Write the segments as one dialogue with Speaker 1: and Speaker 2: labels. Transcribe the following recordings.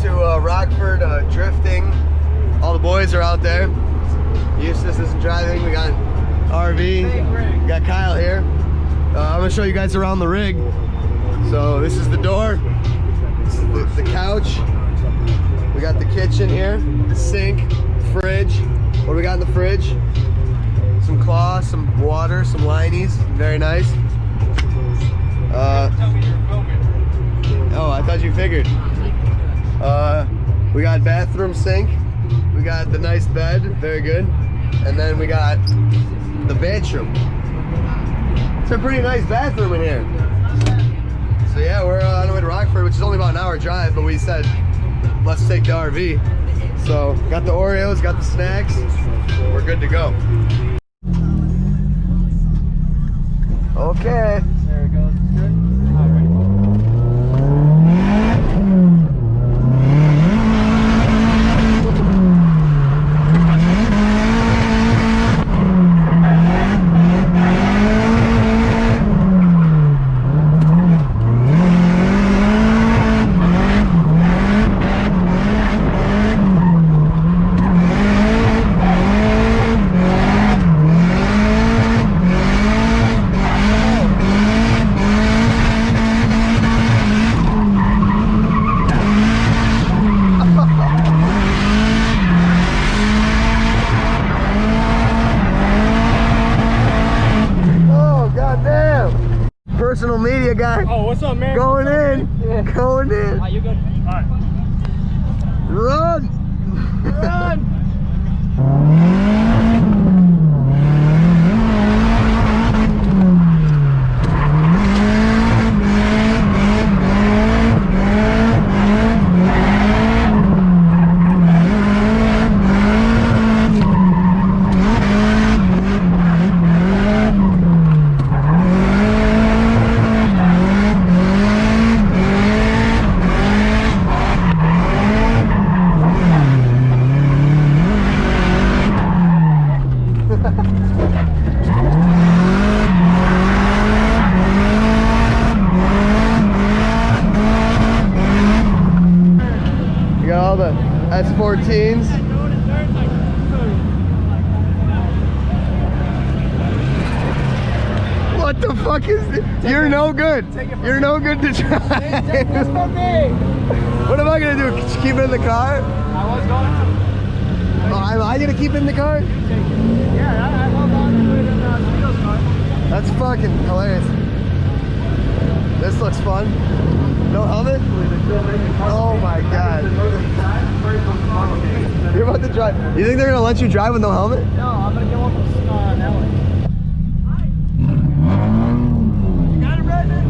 Speaker 1: to Rockford drifting. All the boys are out there. Eustace isn't driving. We got RV. We got Kyle here. I'm gonna show you guys around the rig. So this is the door. This is the couch. We got the kitchen here, the sink, fridge. What do we got in the fridge? Some cloths, some water, some linies. Very nice. Oh, I thought you figured. We got bathroom sink. We got the nice bed. Very good. And then we got the bedroom. It's a pretty nice bathroom in here. So yeah, we're on the way to Rockford, which is only about an hour drive, but we said, let's take the RV. So got the Oreos, got the snacks. We're good to go. Okay.
Speaker 2: There it goes. It's good. All right, ready?
Speaker 1: Personal media guy.
Speaker 2: Oh, what's up, man?
Speaker 1: Going in.
Speaker 2: Yeah.
Speaker 1: Going in.
Speaker 2: You good? All right.
Speaker 1: Run.
Speaker 2: Run.
Speaker 1: You got all the S14s. What the fuck is this? You're no good. You're no good to drive. What am I gonna do? Keep it in the car?
Speaker 2: I was going to.
Speaker 1: Oh, am I gonna keep it in the car?
Speaker 2: Yeah, I held on to it in Speedo's car.
Speaker 1: That's fucking hilarious. This looks fun. No helmet? Oh my god. You're about to drive. You think they're gonna let you drive with no helmet?
Speaker 2: No, I'm gonna get one from Ellen. You got it, Redman?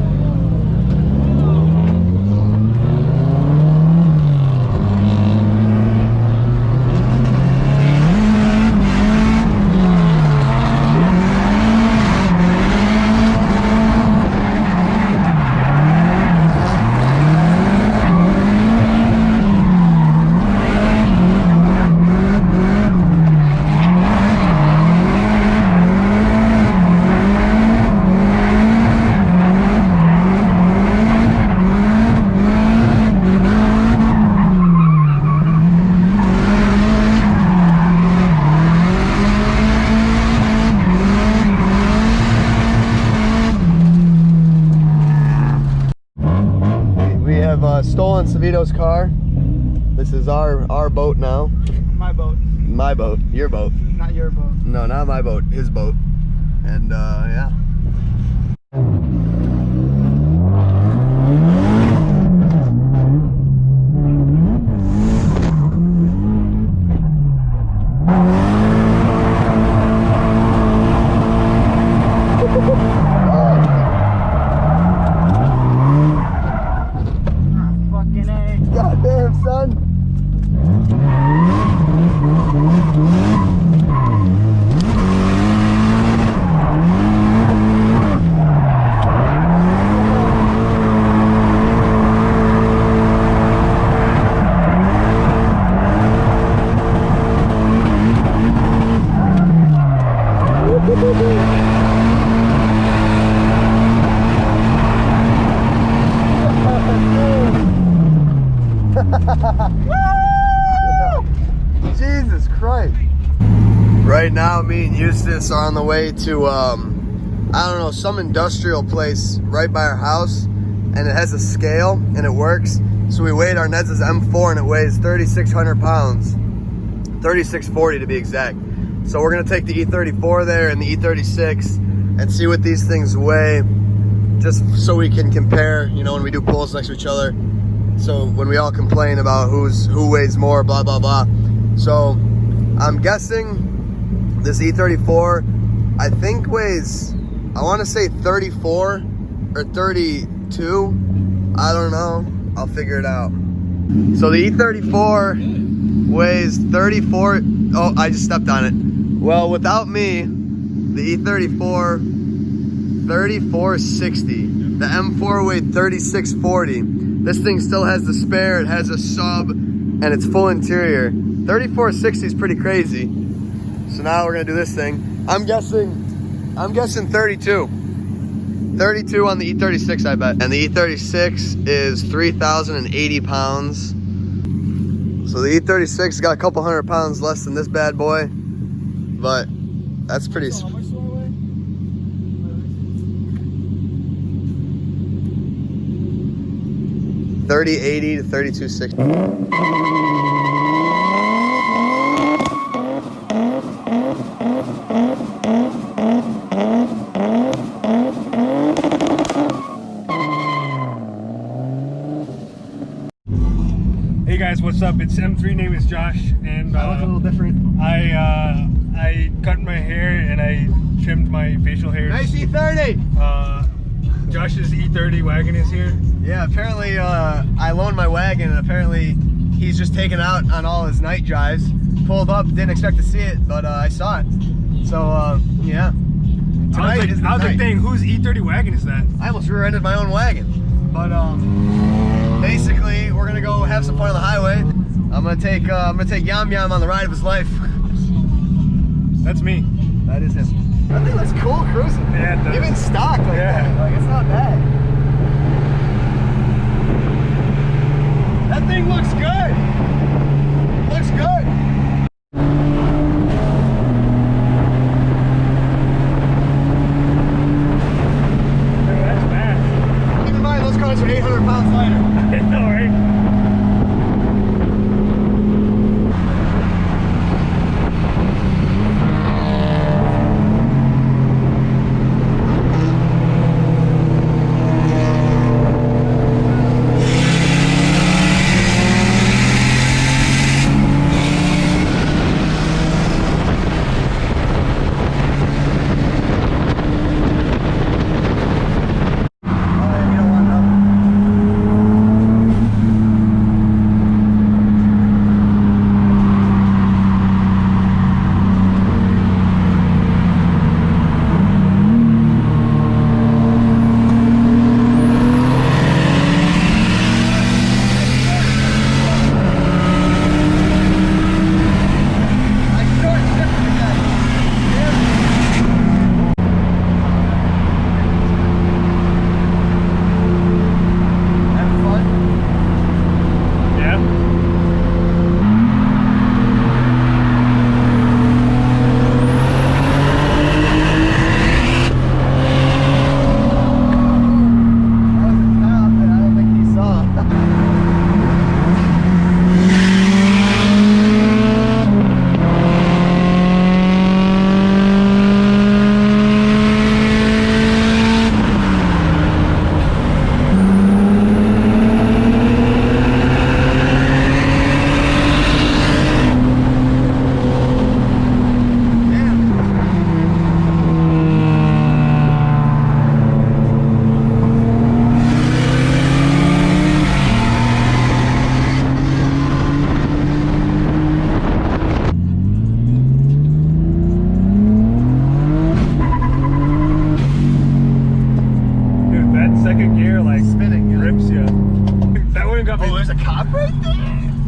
Speaker 1: Stolen Savito's car. This is our boat now.
Speaker 2: My boat.
Speaker 1: My boat. Your boat.
Speaker 2: Not your boat.
Speaker 1: No, not my boat. His boat. And yeah. Goddamn, son. Jesus Christ. Right now, me and Eustace are on the way to, I don't know, some industrial place right by our house. And it has a scale and it works. So we weighed our Neds' M4 and it weighs 3,600 pounds. 3,640 to be exact. So we're gonna take the E34 there and the E36 and see what these things weigh, just so we can compare, you know, when we do pulls next to each other. So when we all complain about who weighs more, blah, blah, blah. So I'm guessing this E34, I think weighs, I wanna say 34 or 32. I don't know, I'll figure it out. So the E34 weighs 34, oh, I just stepped on it. Well, without me, the E34, 3460. The M4 weighed 3640. This thing still has the spare, it has a sub, and it's full interior. 3460 is pretty crazy. So now we're gonna do this thing. I'm guessing 32. 32 on the E36, I bet. And the E36 is 3,080 pounds. So the E36 got a couple hundred pounds less than this bad boy, but that's pretty.
Speaker 2: So how much do I weigh?
Speaker 1: 3080 to 3260.
Speaker 2: Hey guys, what's up? It's M3, name is Josh, and
Speaker 1: I look a little different.
Speaker 2: I cut my hair and I trimmed my facial hairs.
Speaker 1: Nice E30.
Speaker 2: Josh's E30 wagon is here.
Speaker 1: Yeah, apparently I loaned my wagon, and apparently he's just taken out on all his night drives. Pulled up, didn't expect to see it, but I saw it. So yeah. Tonight is the
Speaker 2: I was like, dang, whose E30 wagon is that?
Speaker 1: I almost rear-ended my own wagon. But basically, we're gonna go have some fun on the highway. I'm gonna take Yam Yam on the ride of his life.
Speaker 2: That's me.
Speaker 1: That is him. I think that's cool cruising.
Speaker 2: Yeah, it does.
Speaker 1: Even stock like that. Like, it's not bad. That thing looks good. Looks good.
Speaker 2: Dude, that's fast.
Speaker 1: Keep in mind, those cars are 800 pounds lighter.
Speaker 2: I know, right?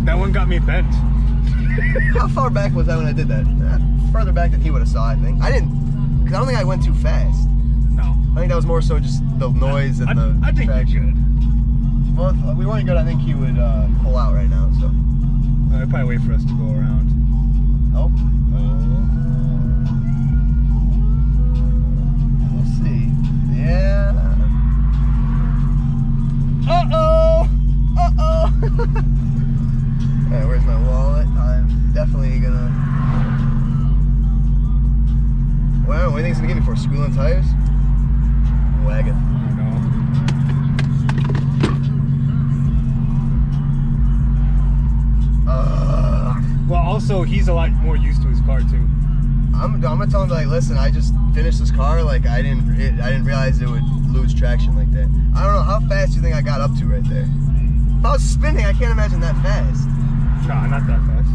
Speaker 2: That one got me bent.
Speaker 1: How far back was I when I did that? Further back than he would have saw, I think. I don't think I went too fast.
Speaker 2: No.
Speaker 1: I think that was more so just the noise and the
Speaker 2: I think
Speaker 1: traction.
Speaker 2: you should.
Speaker 1: Well, if we weren't good, I think he would pull out right now. So.
Speaker 2: I'd probably wait for us to go around.
Speaker 1: Oh.
Speaker 2: Oh.
Speaker 1: We'll see. Yeah. Uh-oh. Uh-oh. Alright, where's my wallet? I'm definitely gonna... Well, what do you think it's gonna give me for? Squealing tires? Wagon.
Speaker 2: I don't know. Well, also, he's a lot more used to his car, too.
Speaker 1: I'm gonna tell him, like, listen, I just finished this car, like, I didn't realize it would lose traction like that. I don't know, how fast do you think I got up to right there? If I was spinning, I can't imagine that fast.
Speaker 2: Nah, not that fast.